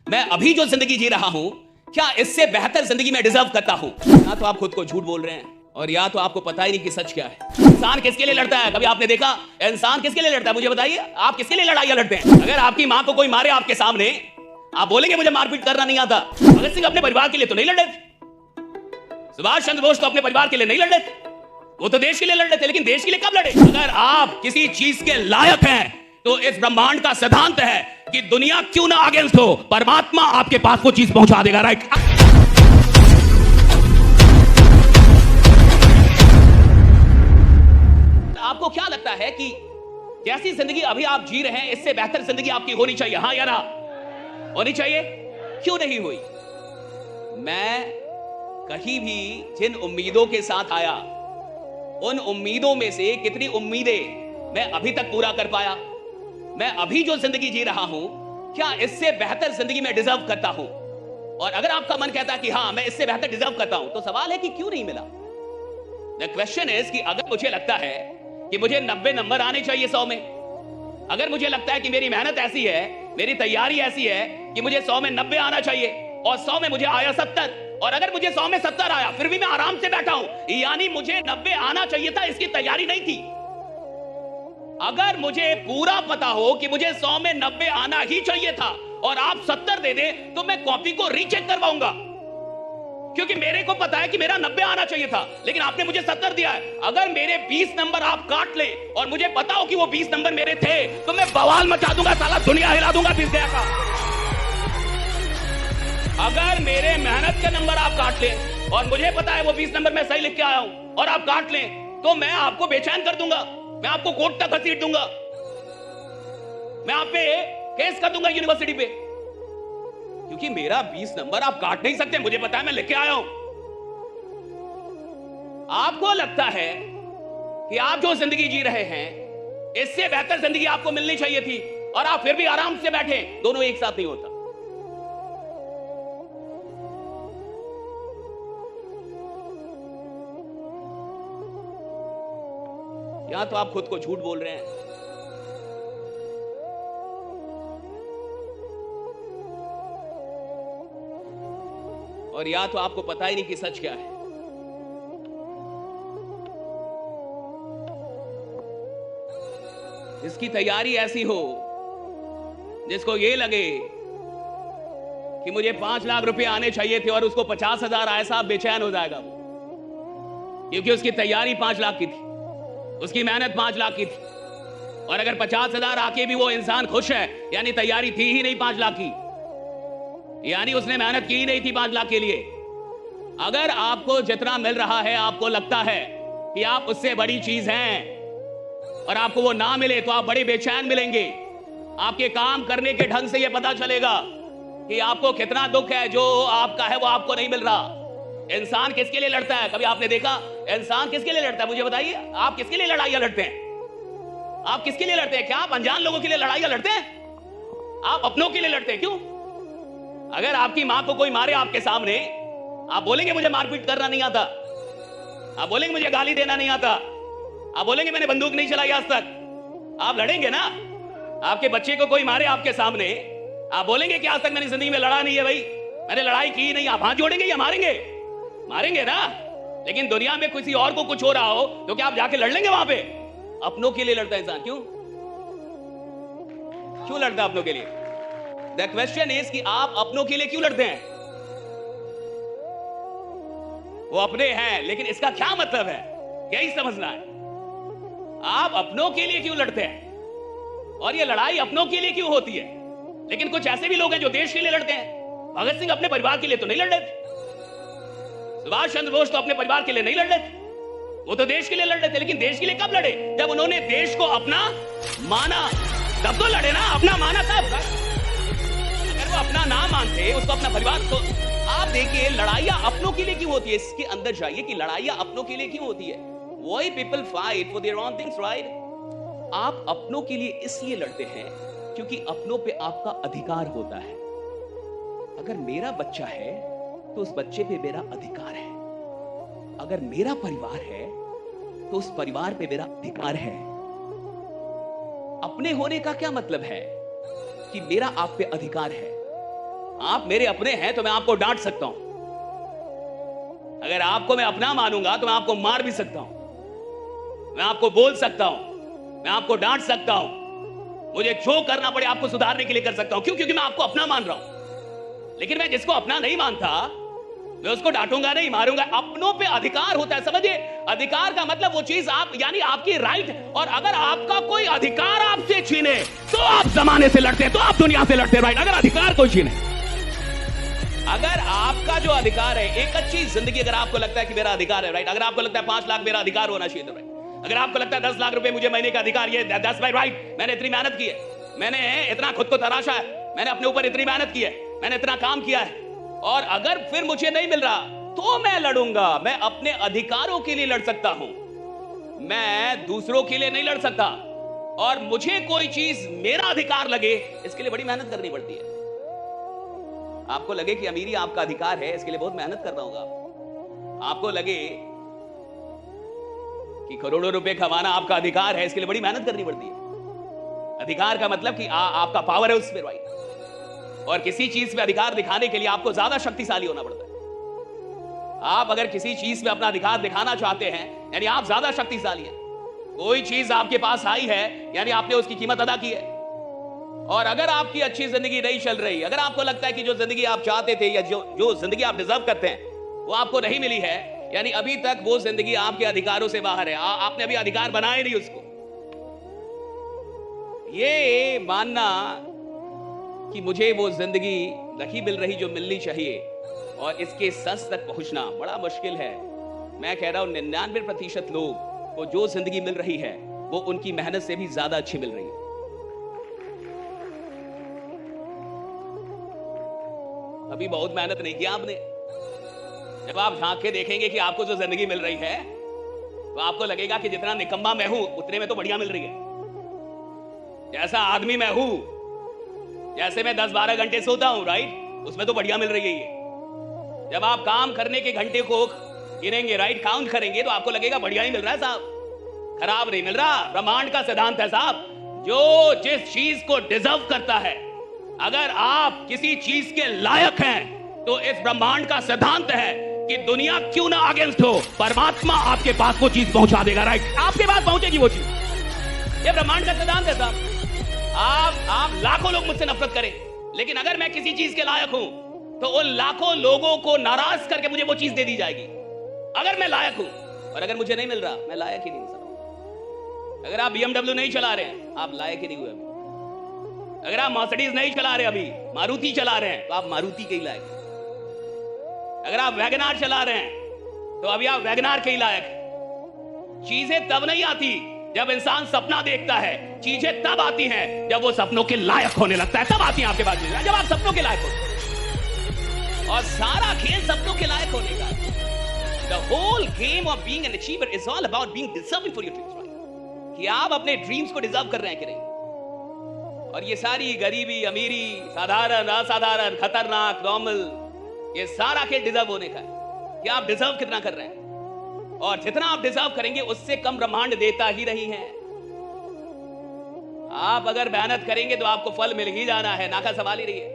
मैं अभी जो जिंदगी जी रहा हूं, क्या इससे बेहतर जिंदगी मैं डिजर्व करता हूं? या तो आप खुद को झूठ बोल रहे हैं और या तो आपको पता ही नहीं कि सच क्या है। इंसान किसके लिए लड़ता है? कभी आपने देखा इंसान किसके लिए लड़ता है? मुझे बताइए, आप किसके लिए लड़ाइयां लड़ते हैं? अगर आपकी मां को कोई मारे आपके सामने, आप बोलेंगे मुझे मारपीट करना नहीं आता। भगत सिंह अपने परिवार के लिए तो नहीं लड़ रहे थे, सुभाष चंद्र बोस तो अपने परिवार के लिए नहीं लड़ रहे थे, वो तो देश के लिए लड़ रहे थे। लेकिन देश के लिए कब लड़े? अगर आप किसी चीज के लायक हैं तो इस ब्रह्मांड का सिद्धांत है कि दुनिया क्यों ना अगेंस्ट हो, परमात्मा आपके पास वो चीज पहुंचा देगा। राइट? आपको क्या लगता है कि जैसी जिंदगी अभी आप जी रहे हैं, इससे बेहतर जिंदगी आपकी होनी चाहिए? हाँ या ना? होनी चाहिए। क्यों नहीं हुई? मैं कहीं भी जिन उम्मीदों के साथ आया, उन उम्मीदों में से कितनी उम्मीदें मैं अभी तक पूरा कर पाया? मैं अभी जो जिंदगी जी रहा हूं, क्या इससे बेहतर जिंदगी मैं डिजर्व करता हूं? और अगर आपका मन कहता है कि हां मैं इससे बेहतर डिजर्व करता हूं, तो सवाल है कि क्यों नहीं मिला? द क्वेश्चन इज कि अगर मुझे लगता है कि मुझे 90 नंबर आने चाहिए 100 में, अगर मुझे लगता है कि मेरी मेहनत ऐसी है, मेरी तैयारी ऐसी है कि मुझे 100 में 90 आना चाहिए और 100 में मुझे आया 70, और अगर मुझे 100 में 70 आया फिर भी मैं आराम से बैठा हूं, यानी मुझे 90 आना चाहिए था, इसकी तैयारी नहीं थी। अगर मुझे पूरा पता हो कि मुझे 100 में 90 आना ही चाहिए था और आप 70 दे दे, तो मैं कॉपी को रीचेक करवाऊंगा, क्योंकि मेरे को पता है कि मेरा 90 आना चाहिए था, लेकिन आपने मुझे 70 दिया है। अगर मेरे 20 नंबर आप काट ले और मुझे पता हो कि वो 20 नंबर मेरे थे, तो मैं बवाल मचा दूंगा, साला दुनिया हिला दूंगा फिर गया का। अगर मेरे मेहनत के नंबर आप काट ले और मुझे पता है वो 20 नंबर मैं सही लिख के आया हूं और आप काट ले, तो मैं आपको बेचैन कर दूंगा, मैं आपको कोर्ट तक घसीट दूंगा, मैं आप पे केस कर दूंगा यूनिवर्सिटी पे, क्योंकि मेरा 20 नंबर आप काट नहीं सकते, मुझे पता है मैं लिख के आया हूं। आपको लगता है कि आप जो जिंदगी जी रहे हैं, इससे बेहतर जिंदगी आपको मिलनी चाहिए थी और आप फिर भी आराम से बैठे। दोनों एक साथ नहीं होता। या तो आप खुद को झूठ बोल रहे हैं और या तो आपको पता ही नहीं कि सच क्या है। इसकी तैयारी ऐसी हो जिसको ये लगे कि मुझे 5 लाख रुपए आने चाहिए थे और उसको 50,000 आए, साहब बेचैन हो जाएगा वो, क्योंकि उसकी तैयारी 5 लाख की थी, उसकी मेहनत 5 लाख की थी। और अगर 50,000 आके भी वो इंसान खुश है, यानी तैयारी थी ही नहीं 5 लाख की, यानी उसने मेहनत की ही नहीं थी 5 लाख के लिए। अगर आपको जितना मिल रहा है आपको लगता है कि आप उससे बड़ी चीज हैं और आपको वो ना मिले तो आप बड़े बेचैन मिलेंगे। आपके काम करने के ढंग से ये पता चलेगा कि आपको कितना दुख है, जो आपका है वो आपको नहीं मिल रहा। इंसान किसके लिए लड़ता है? कभी आपने देखा इंसान किसके लिए लड़ता है? मुझे बताइए, आप किसके लिए लड़ाइयां लड़ते हैं? आप किसके लिए लड़ते हैं? क्या आप अनजान लोगों के लिए लड़ाइयां लड़ते हैं? आप अपनों के लिए लड़ते हैं। क्यों? अगर आपकी मां को कोई मारे आपके सामने, आप बोलेंगे मुझे मारपीट करना नहीं आता, आप बोलेंगे मुझे गाली देना नहीं आता, आप बोलेंगे मैंने बंदूक नहीं चलाई आज तक, आप लड़ेंगे ना? आपके बच्चे को कोई मारे आपके सामने, आप बोलेंगे कि आज तक मैंने जिंदगी में लड़ा नहीं है, भाई मैंने लड़ाई की नहीं। आप हाथ जोड़ेंगे या मारेंगे? मारेंगे ना। लेकिन दुनिया में किसी और को कुछ हो रहा हो तो क्या आप जाके लड़ लेंगे वहां पे? अपनों के लिए लड़ता है इंसान। क्यों क्यों लड़ता है अपनों के लिए? द क्वेश्चन इज कि आप अपनों के लिए क्यों लड़ते हैं? वो अपने हैं, लेकिन इसका क्या मतलब है, यही समझना है। आप अपनों के लिए क्यों लड़ते हैं और ये लड़ाई अपनों के लिए क्यों होती है? लेकिन कुछ ऐसे भी लोग हैं जो देश के लिए लड़ते हैं। भगत सिंह अपने परिवार के लिए तो नहीं लड़ रहे थे, सुभाष चंद्र बोस तो अपने परिवार के लिए नहीं लड़ रहे थे, वो तो देश के लिए लड़ रहे थे। लेकिन देश के लिए कब लड़े? जब उन्होंने देश को अपना माना, तब तो लड़े ना। अपना माना तब। अगर वो अपना ना मानते, उसको अपना परिवार, तो आप देखिए लड़ाइयां अपनों के लिए क्यों होती है। इसके अंदर जाइए कि लड़ाइयां अपनों के लिए क्यों होती है। Why people fight for their own things, right? आप अपनों के लिए इसलिए लड़ते हैं क्योंकि अपनों पे आपका अधिकार होता है। अगर मेरा बच्चा है तो उस बच्चे पे मेरा अधिकार है। अगर मेरा परिवार है तो उस परिवार पे मेरा अधिकार है। अपने होने का क्या मतलब है? कि मेरा आप पे अधिकार है। आप मेरे अपने हैं तो मैं आपको डांट सकता हूं, अगर आपको मैं अपना मानूंगा तो मैं आपको मार भी सकता हूं, मैं आपको बोल सकता हूं, मैं आपको डांट सकता हूं, मुझे जो करना पड़े आपको सुधारने के लिए कर सकता हूं। क्यों? क्योंकि मैं आपको अपना मान रहा हूं। लेकिन मैं जिसको अपना नहीं मानता मैं उसको डांटूंगा नहीं, मारूंगा। अपनों पे अधिकार होता है, समझिए। अधिकार का मतलब वो चीज आप, यानी आपकी राइट। और अगर आपका कोई अधिकार आपसे छीने तो आप जमाने से लड़ते हैं, तो आप दुनिया से लड़ते हैं, राइट। अगर अधिकार कोई छीने, अगर आपका जो अधिकार है, एक अच्छी जिंदगी, अगर आपको लगता है कि मेरा अधिकार है, राइट, अगर आपको लगता है 5 लाख मेरा अधिकार होना चाहिए, तो राइट, अगर आपको लगता है 10 लाख रुपए मुझे महीने का अधिकार, ये 10 बाई राइट, मैंने इतनी मेहनत की है, मैंने इतना खुद को तराशा है, मैंने अपने ऊपर इतनी मेहनत की है, मैंने इतना काम किया है, और अगर फिर मुझे नहीं मिल रहा तो मैं लड़ूंगा। मैं अपने अधिकारों के लिए लड़ सकता हूं, मैं दूसरों के लिए नहीं लड़ सकता। और मुझे कोई चीज मेरा अधिकार लगे, इसके लिए बड़ी मेहनत करनी पड़ती है। आपको लगे कि अमीरी आपका अधिकार है, इसके लिए बहुत मेहनत करना होगा। आपको लगे कि करोड़ों रुपए कमाना आपका अधिकार है, इसके लिए बड़ी मेहनत करनी पड़ती है। अधिकार का मतलब कि आपका पावर है उस पर, राइट। और किसी चीज पे अधिकार दिखाने के लिए आपको ज्यादा शक्तिशाली होना पड़ता है। आप अगर किसी चीज पे अपना अधिकार दिखाना चाहते हैं, यानी आप ज्यादा शक्तिशाली हैं। कोई चीज आपके पास आई है, यानी आपने उसकी कीमत अदा की है। और अगर आपकी अच्छी जिंदगी नहीं चल रही, अगर आपको लगता है कि जो जिंदगी आप चाहते थे या जो जिंदगी आप डिजर्व करते हैं वो आपको नहीं मिली है, यानी अभी तक वो जिंदगी आपके अधिकारों से बाहर है, आपने अभी अधिकार बनाए नहीं उसको। ये मानना कि मुझे वो जिंदगी नहीं मिल रही जो मिलनी चाहिए और इसके सच तक पहुंचना बड़ा मुश्किल है। मैं कह रहा हूं 99% लोग को जो जिंदगी मिल रही है वो उनकी मेहनत से भी ज्यादा अच्छी मिल रही है। अभी बहुत मेहनत नहीं की आपने। जब आप झांक के देखेंगे कि आपको जो जिंदगी मिल रही है तो आपको लगेगा कि जितना निकम्मा मैं हूं उतने में तो बढ़िया मिल रही है। जैसा आदमी मैं हूं, जैसे मैं 10-12 घंटे सोता हूं, राइट, उसमें तो बढ़िया मिल रही है ये। जब आप काम करने के घंटे को गिनेंगे, राइट, काउंट करेंगे, तो आपको लगेगा बढ़िया ही मिल रहा है साहब, खराब नहीं मिल रहा। ब्रह्मांड का सिद्धांत है साहब, जो जिस चीज को डिजर्व करता है, अगर आप किसी चीज के लायक हैं तो इस ब्रह्मांड का सिद्धांत है कि दुनिया क्यों ना अगेंस्ट हो, परमात्मा आपके पास वो चीज पहुंचा देगा, राइट, आपके पास पहुंचेगी वो चीज। ये ब्रह्मांड का सिद्धांत है साहब। आप लाखों लोग मुझसे नफरत करें, लेकिन अगर मैं किसी चीज के लायक हूं तो उन लाखों लोगों को नाराज करके मुझे वो चीज दे दी जाएगी, अगर मैं लायक हूं। और अगर मुझे नहीं मिल रहा, मैं लायक ही नहीं हूं। अगर आप BMW नहीं चला रहे हैं, आप लायक ही नहीं हुए अभी। अगर आप मर्सिडीज नहीं चला रहे, अभी मारुति चला रहे हैं, तो आप मारुति के ही लायक हैं। अगर आप वैगनार चला रहे हैं तो अभी आप वैगनार के ही लायक हैं। चीजें तब नहीं आती जब इंसान सपना देखता है, चीजें तब आती हैं जब वो सपनों के लायक होने लगता है, तब आती हैं आपके पास चीजें, जब आप सपनों के लायक होते हैं। और सारा खेल सपनों के लायक होने का। The whole game of being an achiever is all about being deserving for your dreams, right? कि आप अपने ड्रीम्स को डिजर्व कर रहे हैं कि नहीं। और ये सारी गरीबी, अमीरी, साधारण, असाधारण, खतरनाक, नॉर्मल, ये सारा खेल डिजर्व होने का है कि आप डिजर्व कितना कर रहे हैं। और जितना आप डिजर्व करेंगे उससे कम ब्रह्मांड देता ही नहीं है। आप अगर मेहनत करेंगे तो आपको फल मिल ही जाना है, ना का सवाल ही नहीं है।